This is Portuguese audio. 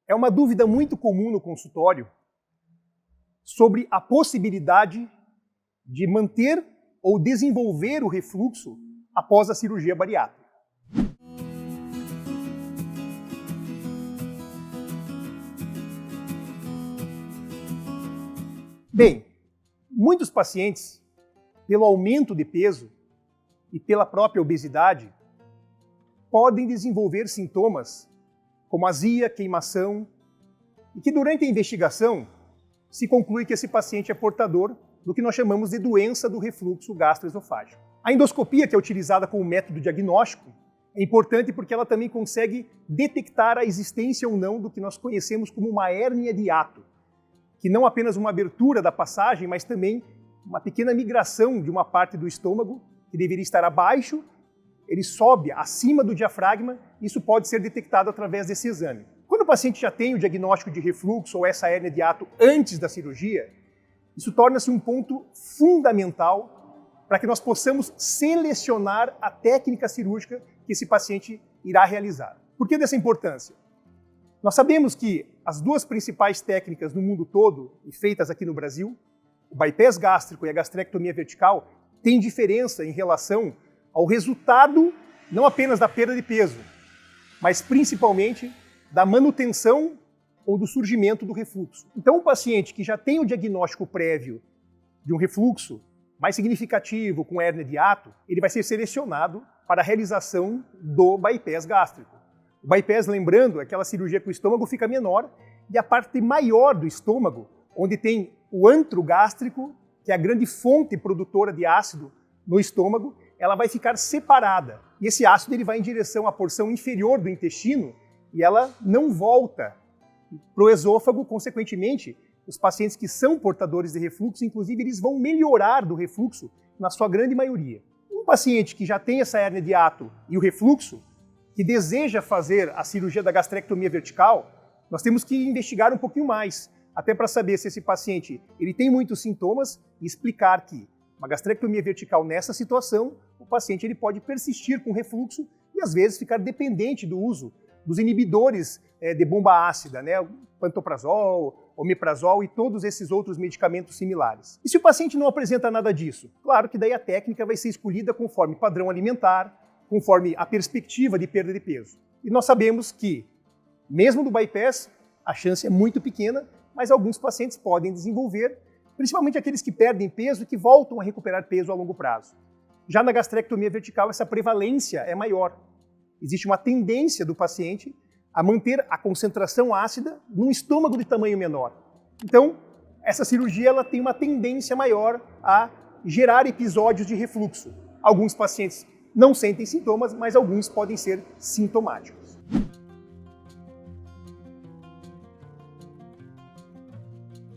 É uma dúvida muito comum no consultório sobre a possibilidade de manter ou desenvolver o refluxo após a cirurgia bariátrica. Bem, muitos pacientes, pelo aumento de peso e pela própria obesidade, podem desenvolver sintomas como azia, queimação, e que durante a investigação se conclui que esse paciente é portador do que nós chamamos de doença do refluxo gastroesofágico. A endoscopia, que é utilizada como método diagnóstico, é importante porque ela também consegue detectar a existência ou não do que nós conhecemos como uma hérnia de hiato, que não apenas uma abertura da passagem, mas também uma pequena migração de uma parte do estômago que deveria estar abaixo, ele sobe acima do diafragma, e isso pode ser detectado através desse exame. Quando o paciente já tem o diagnóstico de refluxo ou essa hérnia de hiato antes da cirurgia, isso torna-se um ponto fundamental para que nós possamos selecionar a técnica cirúrgica que esse paciente irá realizar. Por que dessa importância? Nós sabemos que as duas principais técnicas no mundo todo, e feitas aqui no Brasil, o bypass gástrico e a gastrectomia vertical, têm diferença em relação ao resultado não apenas da perda de peso, mas principalmente da manutenção ou do surgimento do refluxo. Então, o paciente que já tem o diagnóstico prévio de um refluxo mais significativo, com hérnia de hiato, ele vai ser selecionado para a realização do bypass gástrico. O bypass, lembrando, é aquela cirurgia que o estômago fica menor e a parte maior do estômago, onde tem o antro gástrico, que é a grande fonte produtora de ácido no estômago, ela vai ficar separada. E esse ácido ele vai em direção à porção inferior do intestino e ela não volta para o esôfago. Consequentemente, os pacientes que são portadores de refluxo, inclusive, eles vão melhorar do refluxo na sua grande maioria. Um paciente que já tem essa hérnia de hiato e o refluxo, que deseja fazer a cirurgia da gastrectomia vertical, nós temos que investigar um pouquinho mais, até para saber se esse paciente ele tem muitos sintomas e explicar que uma gastrectomia vertical nessa situação, o paciente ele pode persistir com refluxo e às vezes ficar dependente do uso dos inibidores de bomba ácida, né? Pantoprazol, omeprazol e todos esses outros medicamentos similares. E se o paciente não apresenta nada disso? Claro que daí a técnica vai ser escolhida conforme padrão alimentar, conforme a perspectiva de perda de peso. E nós sabemos que, mesmo no bypass, a chance é muito pequena, mas alguns pacientes podem desenvolver, principalmente aqueles que perdem peso e que voltam a recuperar peso a longo prazo. Já na gastrectomia vertical, essa prevalência é maior. Existe uma tendência do paciente a manter a concentração ácida num estômago de tamanho menor. Então, essa cirurgia ela tem uma tendência maior a gerar episódios de refluxo. Alguns pacientes não sentem sintomas, mas alguns podem ser sintomáticos.